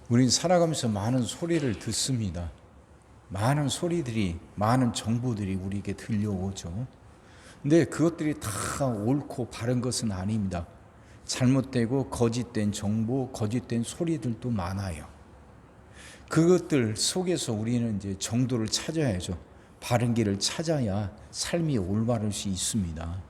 우리는 살아가면서 많은 소리를 듣습니다. 많은 소리들이, 많은 정보들이 우리에게 들려오죠. 근데 그것들이 다 옳고 바른 것은 아닙니다. 잘못되고 거짓된 정보, 거짓된 소리들도 많아요. 그것들 속에서 우리는 이제 정도를 찾아야죠. 바른 길을 찾아야 삶이 올바를 수 있습니다.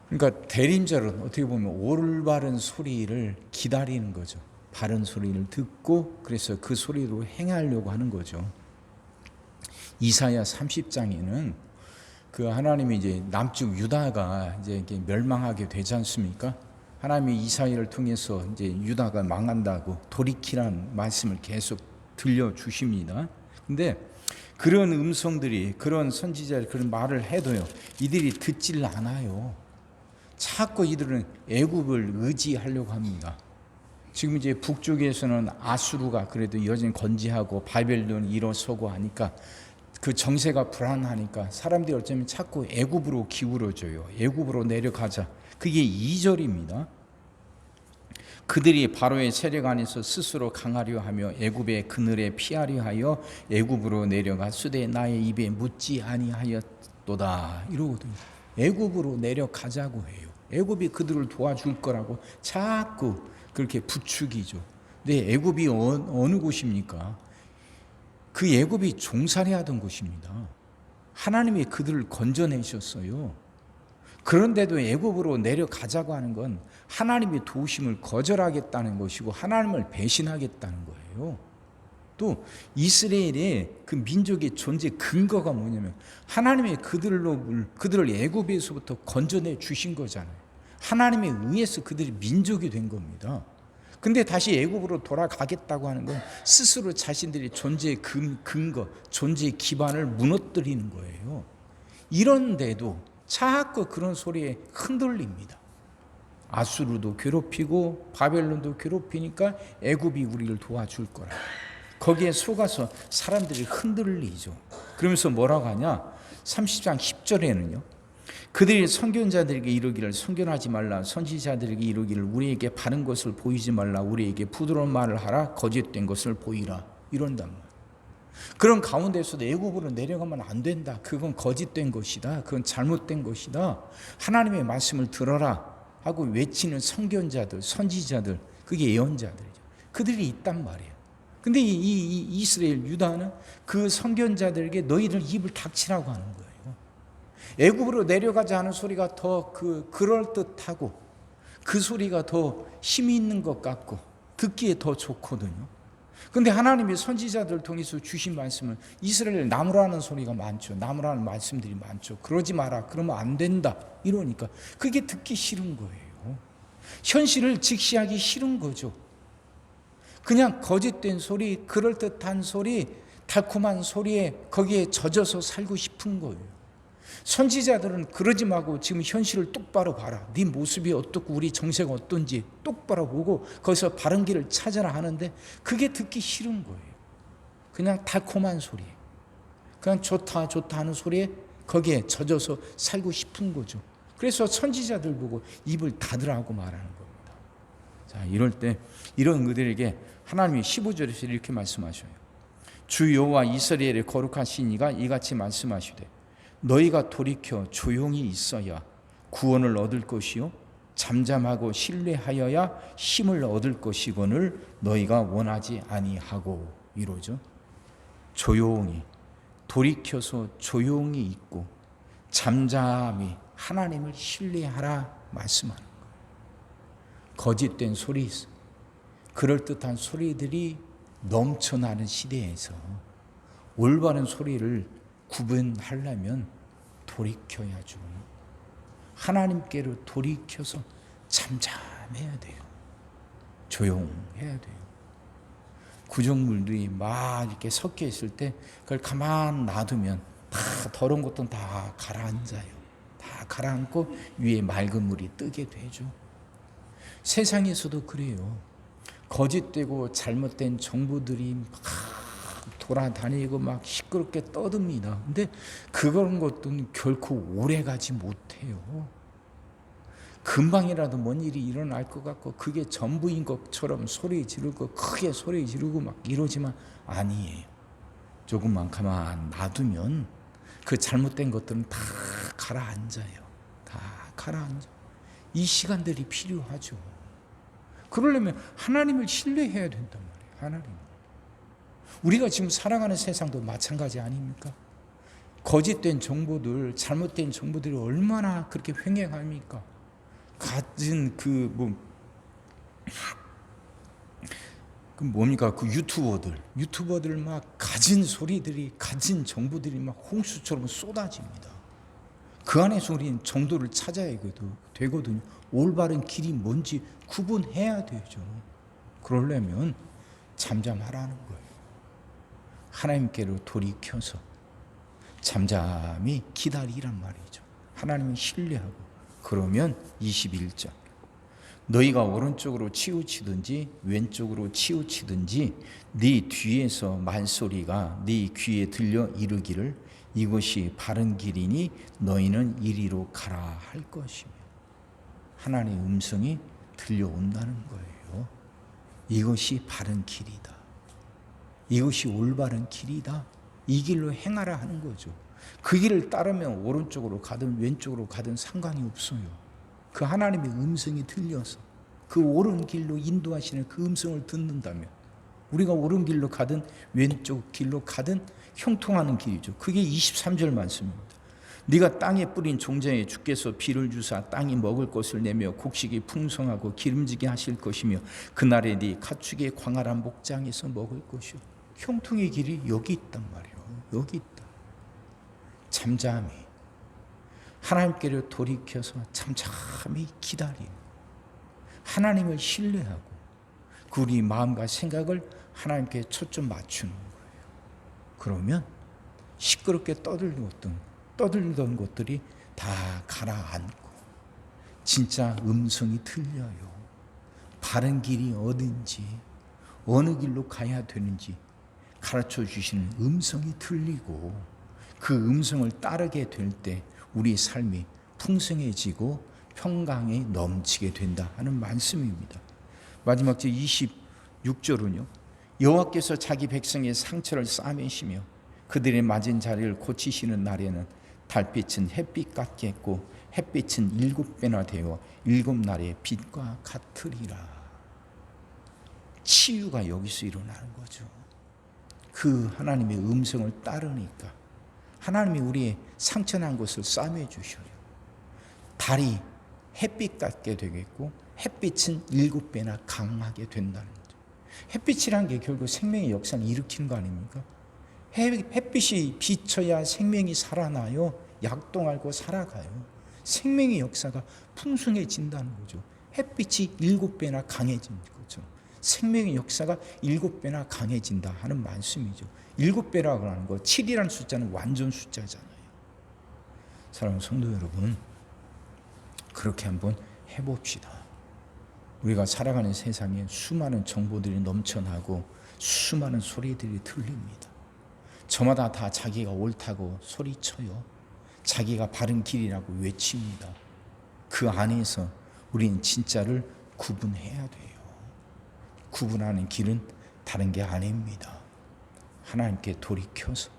그러니까 대림절은 어떻게 보면 올바른 소리를 기다리는 거죠. 바른 소리를 듣고 그래서 그 소리로 행하려고 하는 거죠. 이사야 30장에는 그 하나님이 이제 남쪽 유다가 이제 이렇게 멸망하게 되지 않습니까? 하나님이 이사야를 통해서 이제 유다가 망한다고 돌이키라는 말씀을 계속 들려 주십니다. 근데 그런 음성들이, 그런 선지자들 그런 말을 해도요, 이들이 듣질 않아요. 자꾸 이들은 애굽을 의지하려고 합니다. 지금 이제 북쪽에서는 아수르가 그래도 여전히 건재하고 바벨론이 일어서고 하니까 그 정세가 불안하니까 사람들이 어쩌면 자꾸 애굽으로 기울어져요. 애굽으로 내려가자. 그게 2절입니다. 그들이 바로의 세력 안에서 스스로 강하려 하며 애굽의 그늘에 피하려 하여 애굽으로 내려가 수대 나의 입에 묻지 아니하였도다. 이러거든요. 애굽으로 내려가자고 해요. 애굽이 그들을 도와줄 거라고 자꾸 그렇게 부추기죠. 근데 애굽이 어느 곳입니까? 그 애굽이 종살이하던 곳입니다. 하나님이 그들을 건져내셨어요. 그런데도 애굽으로 내려가자고 하는 건 하나님의 도우심을 거절하겠다는 것이고 하나님을 배신하겠다는 거예요. 또 이스라엘의 그 민족의 존재 근거가 뭐냐면 하나님의 그들을 애굽에서부터 건져내 주신 거잖아요. 하나님에 의해서 그들이 민족이 된 겁니다. 근데 다시 애굽으로 돌아가겠다고 하는 건 스스로 자신들의 존재의 근거, 존재의 기반을 무너뜨리는 거예요. 이런데도 자꾸 그런 소리에 흔들립니다. 아수르도 괴롭히고 바벨론도 괴롭히니까 애굽이 우리를 도와줄 거라. 거기에 속아서 사람들이 흔들리죠. 그러면서 뭐라고 하냐? 30장 10절에는요. 그들이 선견자들에게 이르기를 선견하지 말라. 선지자들에게 이르기를 우리에게 바른 것을 보이지 말라. 우리에게 부드러운 말을 하라. 거짓된 것을 보이라. 이런단 말이에요. 그런 가운데서도 애굽으로 내려가면 안 된다. 그건 거짓된 것이다. 그건 잘못된 것이다. 하나님의 말씀을 들어라 하고 외치는 선견자들, 선지자들, 그게 예언자들이죠. 그들이 있단 말이에요. 근데 이 이스라엘 유다는 그 선견자들에게 너희들 입을 닥치라고 하는 거예요. 애굽으로 내려가지 않은 소리가 더 그럴듯하고 그 소리가 더 힘이 있는 것 같고 듣기에 더 좋거든요. 근데 하나님이 선지자들 통해서 주신 말씀은 이스라엘 나무라는 소리가 많죠. 나무라는 말씀들이 많죠. 그러지 마라. 그러면 안 된다. 이러니까 그게 듣기 싫은 거예요. 현실을 직시하기 싫은 거죠. 그냥 거짓된 소리, 그럴듯한 소리, 달콤한 소리에 거기에 젖어서 살고 싶은 거예요. 선지자들은 그러지 말고 지금 현실을 똑바로 봐라. 네 모습이 어떻고 우리 정세가 어떤지 똑바로 보고 거기서 바른 길을 찾아라 하는데 그게 듣기 싫은 거예요. 그냥 달콤한 소리, 그냥 좋다 하는 소리에 거기에 젖어서 살고 싶은 거죠. 그래서 선지자들 보고 입을 닫으라고 말하는 겁니다. 자, 이럴 때 이런 그들에게 하나님이 15절에서 이렇게 말씀하셔요. 주 여호와 이스라엘의 거룩하신 이가 이같이 말씀하시되 너희가 돌이켜 조용히 있어야 구원을 얻을 것이요 잠잠하고 신뢰하여야 힘을 얻을 것이거늘 너희가 원하지 아니하고. 이러죠. 조용히 돌이켜서 조용히 있고 잠잠히 하나님을 신뢰하라 말씀하는 거예요. 거짓된 소리, 그럴듯한 소리들이 넘쳐나는 시대에서 올바른 소리를 구분하려면 돌이켜야죠. 하나님께로 돌이켜서 잠잠해야 돼요. 조용해야 돼요. 구정물들이 막 이렇게 섞여 있을 때 그걸 가만 놔두면 다 더러운 것도 다 가라앉아요. 다 가라앉고 위에 맑은 물이 뜨게 되죠. 세상에서도 그래요. 거짓되고 잘못된 정보들이 막 돌아다니고 막 시끄럽게 떠듭니다. 근데 그런 것도 결코 오래 가지 못해요. 금방이라도 뭔 일이 일어날 것 같고 그게 전부인 것처럼 소리 지르고 크게 소리 지르고 막 이러지만 아니에요. 조금만 가만 놔두면 그 잘못된 것들은 다 가라앉아요. 다 가라앉아. 이 시간들이 필요하죠. 그러려면 하나님을 신뢰해야 된단 말이에요. 하나님. 우리가 지금 살아가는 세상도 마찬가지 아닙니까? 거짓된 정보들, 잘못된 정보들이 얼마나 그렇게 횡행합니까? 가진 뭡니까? 그 유튜버들 막 가진 소리들이, 가진 정보들이 막 홍수처럼 쏟아집니다. 그 안에서 우리는 정도를 찾아야 되거든요. 올바른 길이 뭔지 구분해야 되죠. 그러려면 잠잠하라는 거예요. 하나님께로 돌이켜서 잠잠히 기다리란 말이죠. 하나님을 신뢰하고. 그러면 21절 너희가 오른쪽으로 치우치든지 왼쪽으로 치우치든지 네 뒤에서 말소리가 네 귀에 들려 이르기를 이것이 바른 길이니 너희는 이리로 가라 할 것이며 하나님의 음성이 들려온다는 거예요. 이것이 바른 길이다. 이것이 올바른 길이다. 이 길로 행하라 하는 거죠. 그 길을 따르면 오른쪽으로 가든 왼쪽으로 가든 상관이 없어요. 그 하나님의 음성이 들려서 그 옳은 길로 인도하시는 그 음성을 듣는다면 우리가 옳은 길로 가든 왼쪽 길로 가든 형통하는 길이죠. 그게 23절 말씀입니다. 네가 땅에 뿌린 종자에 주께서 비를 주사 땅이 먹을 것을 내며 곡식이 풍성하고 기름지게 하실 것이며 그날에 네 가축의 광활한 목장에서 먹을 것이요. 형통의 길이 여기 있단 말이에요. 여기 있다. 잠잠히 하나님께로 돌이켜서 잠잠히 기다리는, 하나님을 신뢰하고 그 우리 마음과 생각을 하나님께 초점 맞추는 거예요. 그러면 시끄럽게 떠들던 것들이 다 가라앉고 진짜 음성이 들려요. 바른 길이 어딘지, 어느 길로 가야 되는지 가르쳐 주시는 음성이 들리고 그 음성을 따르게 될 때 우리 삶이 풍성해지고 평강에 넘치게 된다 하는 말씀입니다. 마지막 제 26절은요. 여호와께서 자기 백성의 상처를 싸매시며 그들의 맞은 자리를 고치시는 날에는 달빛은 햇빛 같겠고 햇빛은 7배나 되어 7날의 빛과 같으리라. 치유가 여기서 일어나는 거죠. 그 하나님의 음성을 따르니까 하나님이 우리의 상처난 것을 싸매 주셔요. 달이 햇빛 같게 되겠고 햇빛은 7배나 강하게 된다는 거죠. 햇빛이란 게 결국 생명의 역사를 일으키는 거 아닙니까? 햇빛이 비쳐야 생명이 살아나요. 약동하고 살아가요. 생명의 역사가 풍성해진다는 거죠. 햇빛이 7배나 강해진 거죠. 생명의 역사가 7배나 강해진다 하는 말씀이죠. 7배라고 하는 거 7이라는 숫자는 완전 숫자잖아요. 사랑하는 성도 여러분, 그렇게 한번 해봅시다. 우리가 살아가는 세상에 수많은 정보들이 넘쳐나고 수많은 소리들이 들립니다. 저마다 다 자기가 옳다고 소리쳐요. 자기가 바른 길이라고 외칩니다. 그 안에서 우리는 진짜를 구분해야 돼요. 구분하는 길은 다른 게 아닙니다. 하나님께 돌이켜서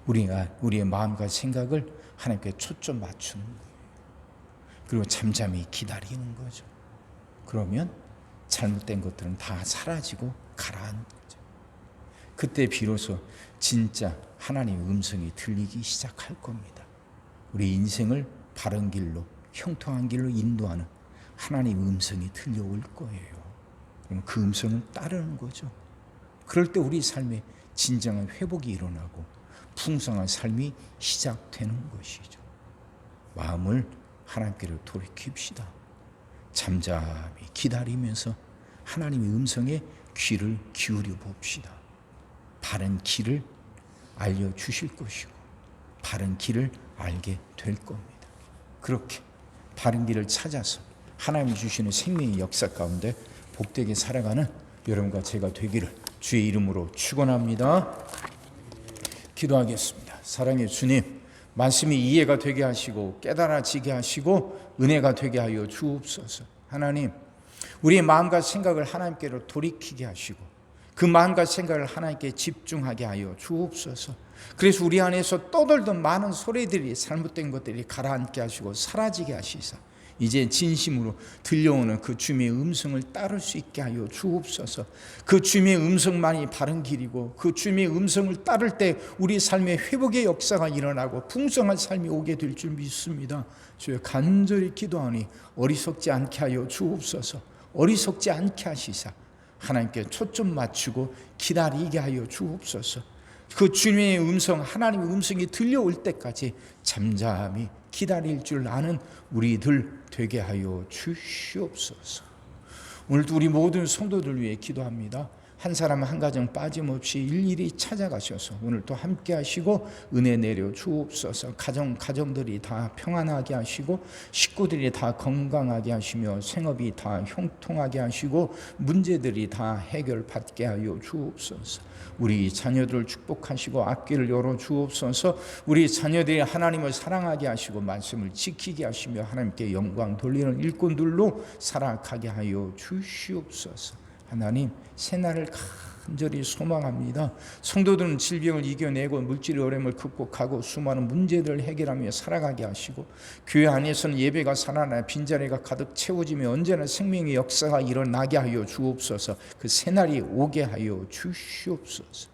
우리의 마음과 생각을 하나님께 초점 맞추는 거예요. 그리고 잠잠히 기다리는 거죠. 그러면 잘못된 것들은 다 사라지고 가라앉는 거죠. 그때 비로소 진짜 하나님의 음성이 들리기 시작할 겁니다. 우리 인생을 바른 길로, 형통한 길로 인도하는 하나님의 음성이 들려올 거예요. 그럼 그 음성을 따르는 거죠. 그럴 때 우리 삶에 진정한 회복이 일어나고 풍성한 삶이 시작되는 것이죠. 마음을 하나님께로 돌이킵시다. 잠잠히 기다리면서 하나님의 음성에 귀를 기울여 봅시다. 바른 길을 알려주실 것이고 바른 길을 알게 될 겁니다. 그렇게 바른 길을 찾아서 하나님이 주시는 생명의 역사 가운데 복되게 살아가는 여러분과 제가 되기를 주의 이름으로 축원합니다. 기도하겠습니다. 사랑의 주님, 말씀이 이해가 되게 하시고 깨달아지게 하시고 은혜가 되게 하여 주옵소서. 하나님, 우리의 마음과 생각을 하나님께로 돌이키게 하시고 그 마음과 생각을 하나님께 집중하게 하여 주옵소서. 그래서 우리 안에서 떠돌던 많은 소리들이, 잘못된 것들이 가라앉게 하시고 사라지게 하시사 이제 진심으로 들려오는 그 주님의 음성을 따를 수 있게 하여 주옵소서. 그 주님의 음성만이 바른 길이고 그 주님의 음성을 따를 때 우리 삶의 회복의 역사가 일어나고 풍성한 삶이 오게 될 줄 믿습니다. 주여, 간절히 기도하니 어리석지 않게 하여 주옵소서. 어리석지 않게 하시사 하나님께 초점 맞추고 기다리게 하여 주옵소서. 그 주님의 음성, 하나님의 음성이 들려올 때까지 잠잠히 기다릴 줄 아는 우리들 되게 하여 주시옵소서. 오늘도 우리 모든 성도들 위해 기도합니다. 한 사람 한 가정 빠짐없이 일일이 찾아가셔서 오늘 또 함께 하시고 은혜 내려 주옵소서. 가정들이 다 평안하게 하시고 식구들이 다 건강하게 하시며 생업이 다 형통하게 하시고 문제들이 다 해결받게 하여 주옵소서. 우리 자녀들을 축복하시고 앞길을 열어 주옵소서. 우리 자녀들이 하나님을 사랑하게 하시고 말씀을 지키게 하시며 하나님께 영광 돌리는 일꾼들로 살아가게 하여 주시옵소서. 하나님, 새날을 간절히 소망합니다. 성도들은 질병을 이겨내고 물질의 어려움을 극복하고 수많은 문제들을 해결하며 살아가게 하시고 교회 안에서는 예배가 살아나 빈자리가 가득 채워지며 언제나 생명의 역사가 일어나게 하여 주옵소서. 그 새날이 오게 하여 주시옵소서.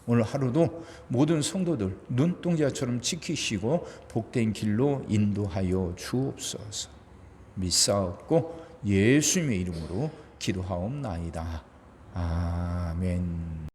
오늘 하루도 모든 성도들 눈동자처럼 지키시고 복된 길로 인도하여 주옵소서. 믿사옵고 예수님의 이름으로 기도하옵나이다. 아멘.